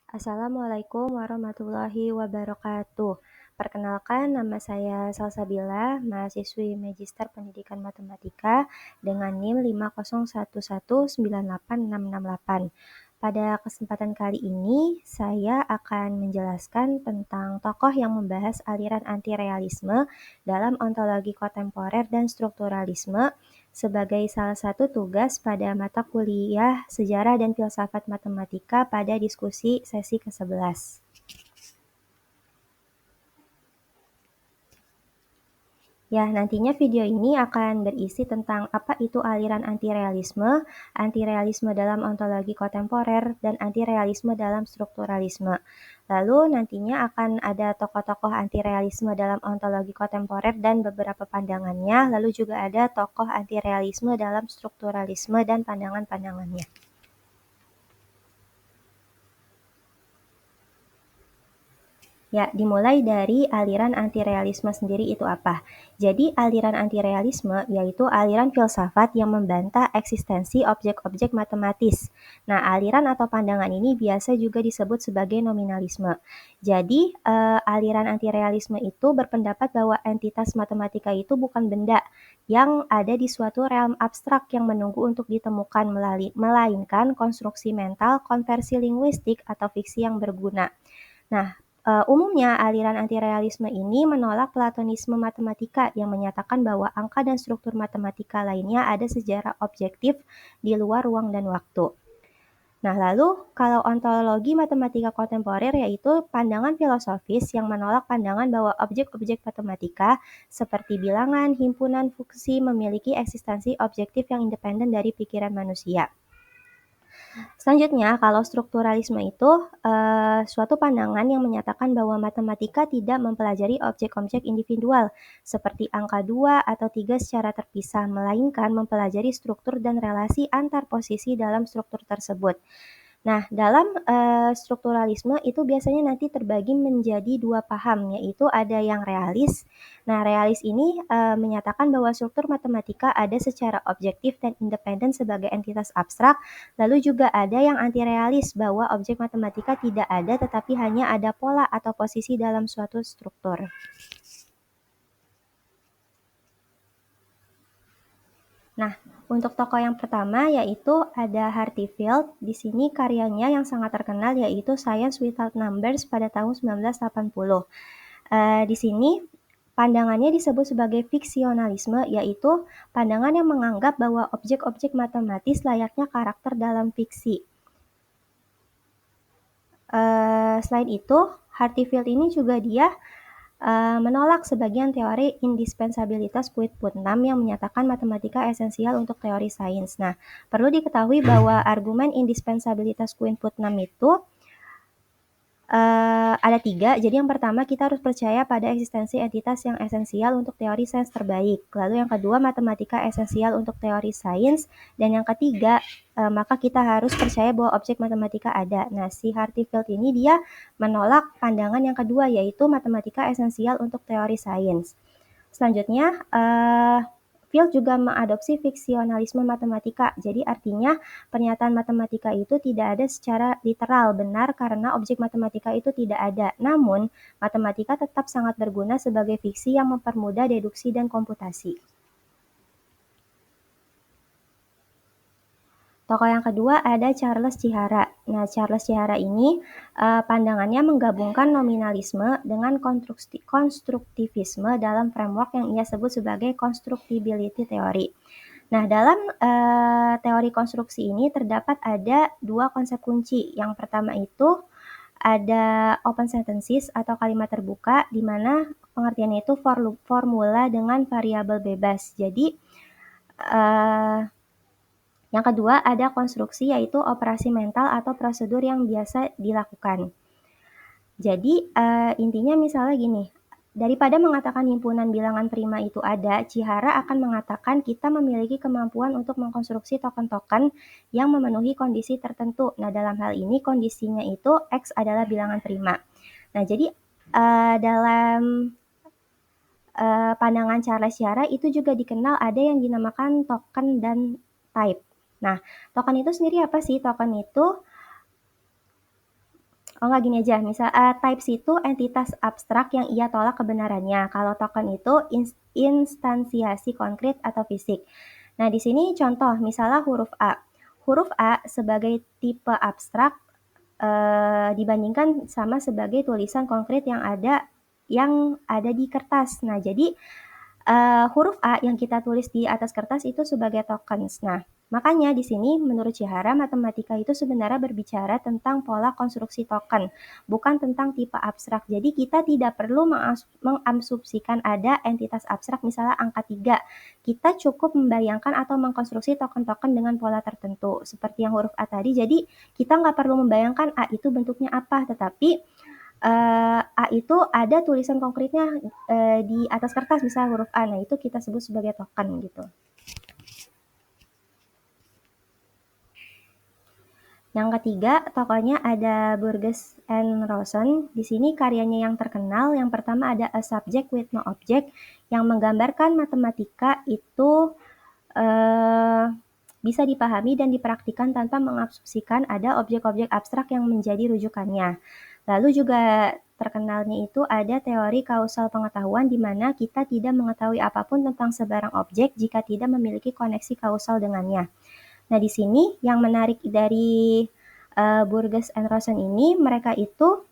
Assalamualaikum warahmatullahi wabarakatuh. Perkenalkan, nama saya Salsabila, mahasiswi Magister Pendidikan Matematika dengan NIM 501198668. Pada kesempatan kali ini, saya akan menjelaskan tentang tokoh yang membahas aliran antirealisme dalam ontologi kontemporer dan strukturalisme sebagai salah satu tugas pada mata kuliah Sejarah dan Filsafat Matematika pada diskusi sesi ke-11. Ya, nantinya video ini akan berisi tentang apa itu aliran antirealisme dalam ontologi kontemporer, dan antirealisme dalam strukturalisme. Lalu nantinya akan ada tokoh-tokoh antirealisme dalam ontologi kontemporer dan beberapa pandangannya, lalu juga ada tokoh antirealisme dalam strukturalisme dan pandangan-pandangannya. Ya, dimulai dari aliran antirealisme sendiri itu apa? Jadi, aliran antirealisme yaitu aliran filsafat yang membantah eksistensi objek-objek matematis. Nah, aliran atau pandangan ini biasa juga disebut sebagai nominalisme. Jadi, aliran antirealisme itu berpendapat bahwa entitas matematika itu bukan benda yang ada di suatu realm abstrak yang menunggu untuk ditemukan, melainkan konstruksi mental, konversi linguistik, atau fiksi yang berguna. Nah, umumnya aliran antirealisme ini menolak Platonisme matematika yang menyatakan bahwa angka dan struktur matematika lainnya ada secara objektif di luar ruang dan waktu. Nah, lalu kalau ontologi matematika kontemporer yaitu pandangan filosofis yang menolak pandangan bahwa objek-objek matematika seperti bilangan, himpunan, fungsi memiliki eksistensi objektif yang independen dari pikiran manusia. Selanjutnya, kalau strukturalisme itu suatu pandangan yang menyatakan bahwa matematika tidak mempelajari objek-objek individual seperti angka 2 atau 3 secara terpisah, melainkan mempelajari struktur dan relasi antar posisi dalam struktur tersebut. Nah, dalam strukturalisme itu biasanya nanti terbagi menjadi dua paham, yaitu ada yang realis. Nah, realis ini menyatakan bahwa struktur matematika ada secara objektif dan independen sebagai entitas abstrak. Lalu juga ada yang antirealis, bahwa objek matematika tidak ada tetapi hanya ada pola atau posisi dalam suatu struktur. Nah, untuk tokoh yang pertama yaitu ada Hartfield. Di sini karyanya yang sangat terkenal yaitu Science Without Numbers pada tahun 1980. Di sini pandangannya disebut sebagai fiksionalisme, yaitu pandangan yang menganggap bahwa objek-objek matematis layaknya karakter dalam fiksi. Selain itu, Hartfield ini juga dia menolak sebagian teori indispensabilitas Quine-Putnam yang menyatakan matematika esensial untuk teori sains. Nah, perlu diketahui bahwa argumen indispensabilitas Quine-Putnam itu ada 3. Jadi yang pertama, kita harus percaya pada eksistensi entitas yang esensial untuk teori sains terbaik. Lalu yang kedua, matematika esensial untuk teori sains. Dan yang ketiga, maka kita harus percaya bahwa objek matematika ada. Nah, si Hartfield ini dia menolak pandangan yang kedua, yaitu matematika esensial untuk teori sains. Selanjutnya, Field juga mengadopsi fiksionalisme matematika. Jadi artinya pernyataan matematika itu tidak ada secara literal benar karena objek matematika itu tidak ada. Namun, matematika tetap sangat berguna sebagai fiksi yang mempermudah deduksi dan komputasi. Tokoh yang kedua ada Charles Chihara. Nah, Charles Chihara ini pandangannya menggabungkan nominalisme dengan konstruktivisme dalam framework yang ia sebut sebagai constructibility theory. Nah, dalam teori konstruksi ini terdapat ada 2 konsep kunci. Yang pertama itu ada open sentences atau kalimat terbuka, di mana pengertiannya itu formula dengan variabel bebas. Jadi, yang kedua ada konstruksi, yaitu operasi mental atau prosedur yang biasa dilakukan. Jadi intinya misalnya gini, daripada mengatakan himpunan bilangan prima itu ada, Chihara akan mengatakan kita memiliki kemampuan untuk mengkonstruksi token-token yang memenuhi kondisi tertentu. Nah, dalam hal ini kondisinya itu X adalah bilangan prima. Nah, jadi dalam pandangan Charles Chihara itu juga dikenal ada yang dinamakan token dan type. Nah, token itu sendiri apa sih? Token itu Oh nggak, gini aja, misal types itu entitas abstrak yang ia tolak kebenarannya. Kalau token itu instansiasi konkret atau fisik. Nah, di sini contoh, misalnya huruf A. Huruf A sebagai tipe abstrak dibandingkan sama sebagai tulisan konkret yang ada di kertas. Nah, jadi huruf A yang kita tulis di atas kertas itu sebagai tokens. Nah, makanya di sini menurut Chihara, matematika itu sebenarnya berbicara tentang pola konstruksi token, bukan tentang tipe abstrak. Jadi kita tidak perlu mengasumsikan ada entitas abstrak, misalnya angka 3. Kita cukup membayangkan atau mengkonstruksi token-token dengan pola tertentu, seperti yang huruf A tadi. Jadi kita nggak perlu membayangkan A itu bentuknya apa, tetapi A itu ada tulisan konkretnya di atas kertas, misalnya huruf A. Nah, itu kita sebut sebagai token gitu. Yang ketiga, tokohnya ada Burgess and Rosen. Di sini karyanya yang terkenal, yang pertama ada A Subject with No Object, yang menggambarkan matematika itu bisa dipahami dan dipraktikkan tanpa mengasumsikan ada objek-objek abstrak yang menjadi rujukannya. Lalu juga terkenalnya itu ada teori kausal pengetahuan, di mana kita tidak mengetahui apapun tentang sebarang objek jika tidak memiliki koneksi kausal dengannya. Nah, di sini yang menarik dari Burgess and Rosen ini, mereka itu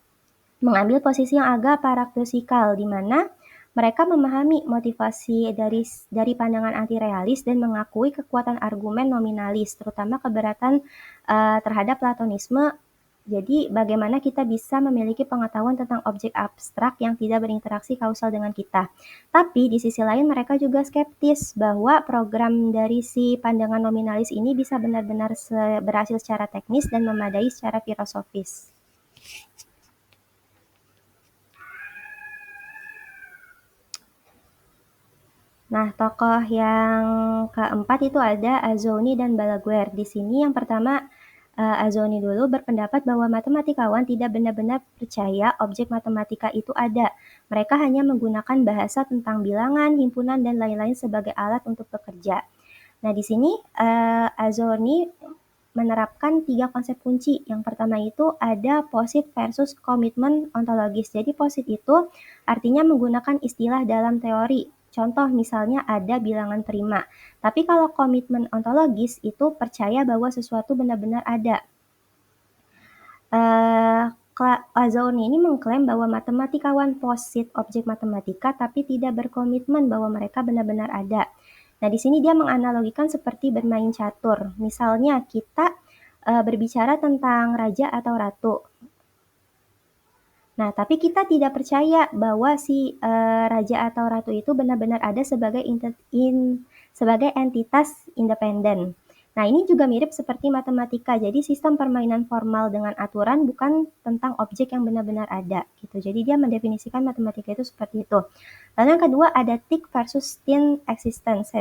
mengambil posisi yang agak paradoksikal, di mana mereka memahami motivasi dari pandangan anti-realis dan mengakui kekuatan argumen nominalis, terutama keberatan terhadap Platonisme. Jadi bagaimana kita bisa memiliki pengetahuan tentang objek abstrak yang tidak berinteraksi kausal dengan kita. Tapi di sisi lain mereka juga skeptis bahwa program dari si pandangan nominalis ini bisa benar-benar berhasil secara teknis dan memadai secara filosofis. Nah, tokoh yang keempat itu ada Azzouni dan Balaguer. Di sini yang pertama, Azzouni dulu berpendapat bahwa matematikawan tidak benar-benar percaya objek matematika itu ada. Mereka hanya menggunakan bahasa tentang bilangan, himpunan, dan lain-lain sebagai alat untuk bekerja. Nah, di sini Azzouni menerapkan 3 konsep kunci. Yang pertama itu ada posit versus komitmen ontologis. Jadi posit itu artinya menggunakan istilah dalam teori. Contoh misalnya ada bilangan prima. Tapi kalau komitmen ontologis itu percaya bahwa sesuatu benar-benar ada. Azzouni ini mengklaim bahwa matematikawan posit objek matematika tapi tidak berkomitmen bahwa mereka benar-benar ada. Nah, di sini dia menganalogikan seperti bermain catur. Misalnya kita berbicara tentang raja atau ratu. Nah, tapi kita tidak percaya bahwa si raja atau ratu itu benar-benar ada sebagai entitas independen. Nah, ini juga mirip seperti matematika. Jadi sistem permainan formal dengan aturan bukan tentang objek yang benar-benar ada gitu. Jadi dia mendefinisikan matematika itu seperti itu. Lalu yang kedua ada thick versus thin existence.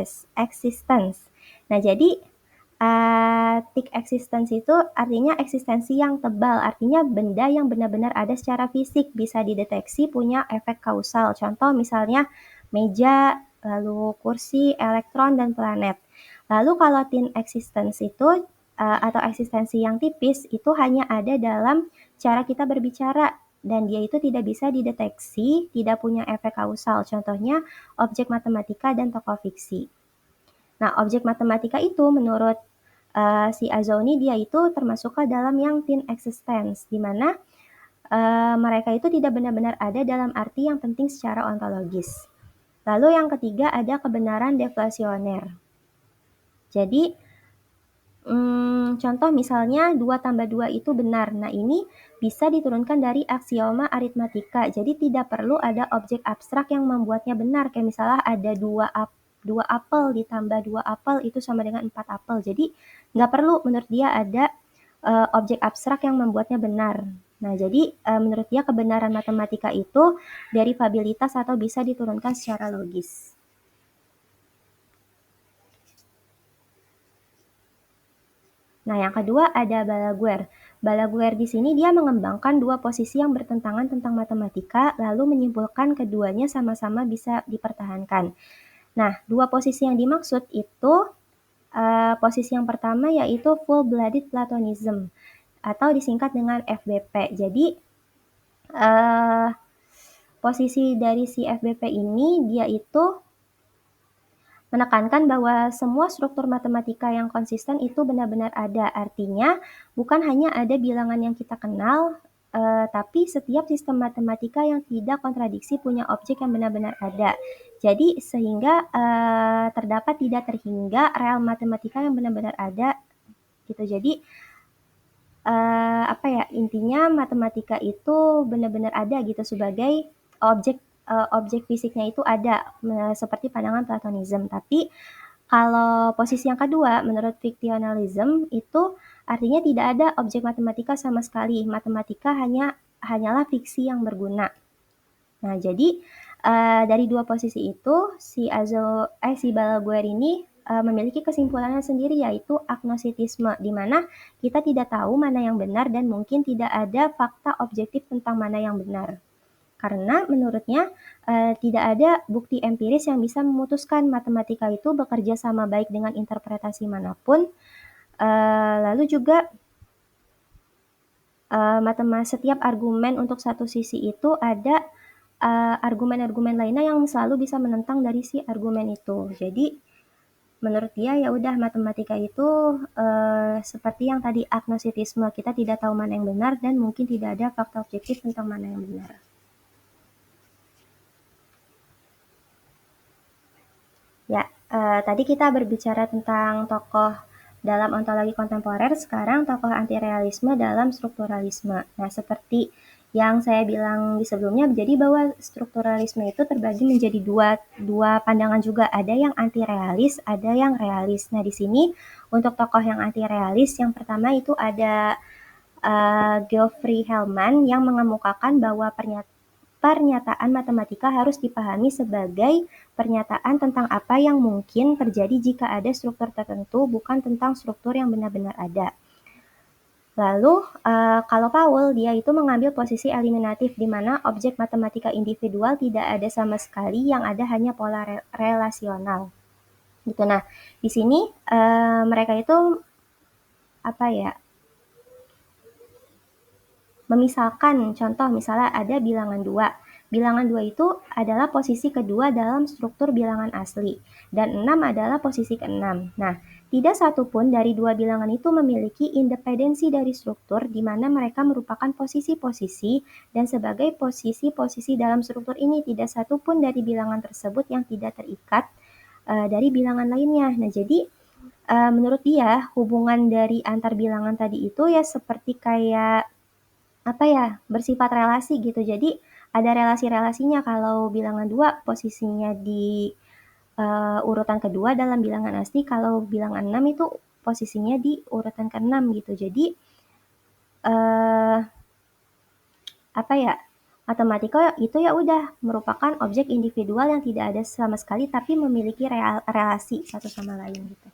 Nah, jadi thick existence itu artinya eksistensi yang tebal, artinya benda yang benar-benar ada secara fisik, bisa dideteksi, punya efek kausal. Contoh misalnya meja, lalu kursi, elektron, dan planet. Lalu kalau thin existence itu atau eksistensi yang tipis itu hanya ada dalam cara kita berbicara dan dia itu tidak bisa dideteksi, tidak punya efek kausal. Contohnya objek matematika dan tokoh fiksi. Nah, objek matematika itu menurut si Azzouni dia itu termasuk ke dalam yang thin existence, di mana mereka itu tidak benar-benar ada dalam arti yang penting secara ontologis. Lalu yang ketiga ada kebenaran deflasioner. Jadi contoh misalnya 2 tambah 2 itu benar. Nah, ini bisa diturunkan dari aksioma aritmatika. Jadi tidak perlu ada objek abstrak yang membuatnya benar. Kayak misalnya ada 2 apel ditambah 2 apel itu sama dengan 4 apel. Jadi nggak perlu menurut dia ada objek abstrak yang membuatnya benar. Nah, jadi menurut dia kebenaran matematika itu derivabilitas atau bisa diturunkan secara logis. Nah, yang kedua ada Balaguer. Balaguer di sini dia mengembangkan dua posisi yang bertentangan tentang matematika, lalu menyimpulkan keduanya sama-sama bisa dipertahankan. Nah, dua posisi yang dimaksud itu posisi yang pertama yaitu full-blooded Platonism. atau disingkat dengan FBP. Jadi posisi dari si FBP ini dia itu menekankan bahwa semua struktur matematika yang konsisten itu benar-benar ada. Artinya bukan hanya ada bilangan yang kita kenal, tapi setiap sistem matematika yang tidak kontradiksi punya objek yang benar-benar ada. Jadi sehingga terdapat tidak terhingga real matematika yang benar-benar ada gitu. Jadi intinya matematika itu benar-benar ada gitu sebagai objek fisiknya itu ada, seperti pandangan Platonisme. Tapi kalau posisi yang kedua, menurut fictionalism itu artinya tidak ada objek matematika sama sekali. Matematika hanyalah fiksi yang berguna. Nah, jadi dari dua posisi itu si Balaguer ini memiliki kesimpulannya sendiri, yaitu agnositisme, di mana kita tidak tahu mana yang benar dan mungkin tidak ada fakta objektif tentang mana yang benar. Karena menurutnya tidak ada bukti empiris yang bisa memutuskan matematika itu bekerja sama baik dengan interpretasi manapun. Lalu juga setiap argumen untuk satu sisi itu ada argumen-argumen lainnya yang selalu bisa menentang dari si argumen itu. Jadi menurut dia ya udah matematika itu seperti yang tadi agnositisme, kita tidak tahu mana yang benar dan mungkin tidak ada fakta objektif tentang mana yang benar. Ya, tadi kita berbicara tentang tokoh dalam ontologi kontemporer, sekarang tokoh antirealisme dalam strukturalisme. Nah, seperti yang saya bilang di sebelumnya, jadi bahwa strukturalisme itu terbagi menjadi dua pandangan juga. Ada yang antirealis, ada yang realis. Nah, di sini untuk tokoh yang antirealis, yang pertama itu ada Geoffrey Hellman yang mengemukakan bahwa pernyataan matematika harus dipahami sebagai pernyataan tentang apa yang mungkin terjadi jika ada struktur tertentu, bukan tentang struktur yang benar-benar ada. Lalu, kalau Paul, dia itu mengambil posisi eliminatif, di mana objek matematika individual tidak ada sama sekali, yang ada hanya pola relasional. Gitu. Nah, di sini mereka itu memisalkan, contoh misalnya ada bilangan 2. Bilangan 2 itu adalah posisi kedua dalam struktur bilangan asli, dan 6 adalah posisi ke-6. Nah, tidak satupun dari dua bilangan itu memiliki independensi dari struktur, di mana mereka merupakan posisi-posisi, dan sebagai posisi-posisi dalam struktur ini, tidak satupun dari bilangan tersebut yang tidak terikat dari bilangan lainnya. Nah, jadi menurut dia, hubungan dari antar bilangan tadi itu ya seperti kayak bersifat relasi gitu. Jadi ada relasi-relasinya. Kalau bilangan 2 posisinya di urutan kedua dalam bilangan asli, kalau bilangan 6 itu posisinya di urutan ke-6 gitu. Jadi matematika itu ya udah merupakan objek individual yang tidak ada sama sekali tapi memiliki relasi satu sama lain gitu.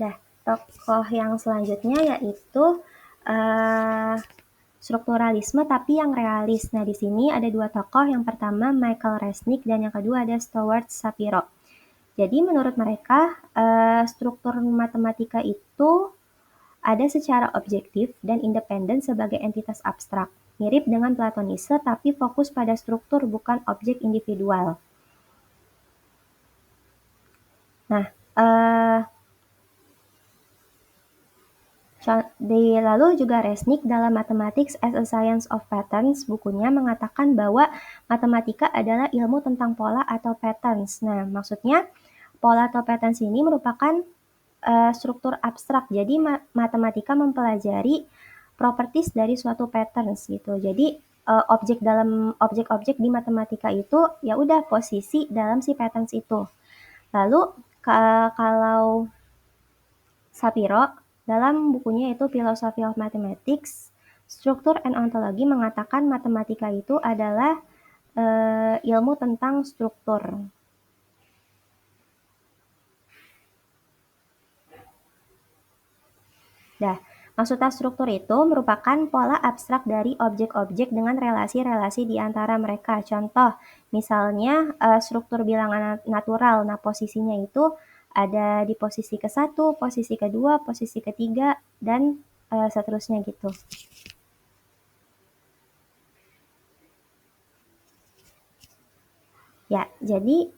Nah, tokoh yang selanjutnya yaitu strukturalisme tapi yang realis. Nah, di sini ada dua tokoh. Yang pertama Michael Resnick dan yang kedua ada Stewart Shapiro. Jadi menurut mereka struktur matematika itu ada secara objektif dan independen sebagai entitas abstrak. Mirip dengan Platonisme tapi fokus pada struktur bukan objek individual. Nah, lalu juga Resnick dalam Mathematics as a Science of Patterns, bukunya mengatakan bahwa matematika adalah ilmu tentang pola atau patterns. Nah, maksudnya pola atau patterns ini merupakan struktur abstrak. Jadi matematika mempelajari properties dari suatu patterns gitu. Jadi objek-objek di matematika itu ya udah posisi dalam si patterns itu. Lalu kalau Shapiro dalam bukunya itu Philosophy of Mathematics, Structure and Ontology mengatakan matematika itu adalah ilmu tentang struktur. Nah, maksudnya struktur itu merupakan pola abstrak dari objek-objek dengan relasi-relasi di antara mereka. Contoh, misalnya struktur bilangan natural. Nah, posisinya itu Ada di posisi ke-1, posisi kedua, posisi ketiga, dan seterusnya gitu. Ya, jadi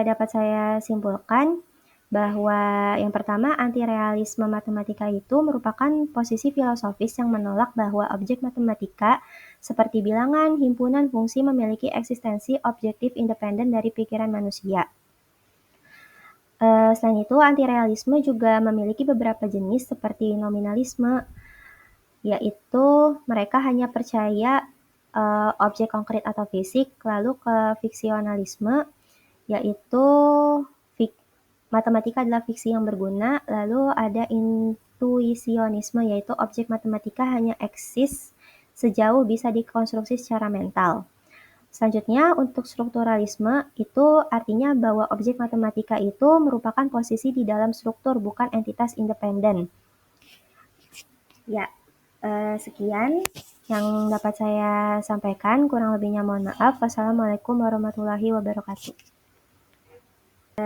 dapat saya simpulkan bahwa yang pertama, antirealisme matematika itu merupakan posisi filosofis yang menolak bahwa objek matematika seperti bilangan, himpunan, fungsi memiliki eksistensi objektif independen dari pikiran manusia. Selain itu, antirealisme juga memiliki beberapa jenis seperti nominalisme, yaitu mereka hanya percaya objek konkret atau fisik, lalu ke fiksionalisme, yaitu matematika adalah fiksi yang berguna, lalu ada intuisionisme, yaitu objek matematika hanya eksis sejauh bisa dikonstruksi secara mental. Selanjutnya, untuk strukturalisme, itu artinya bahwa objek matematika itu merupakan posisi di dalam struktur, bukan entitas independen. Ya, sekian yang dapat saya sampaikan. Kurang lebihnya mohon maaf. Wassalamualaikum warahmatullahi wabarakatuh.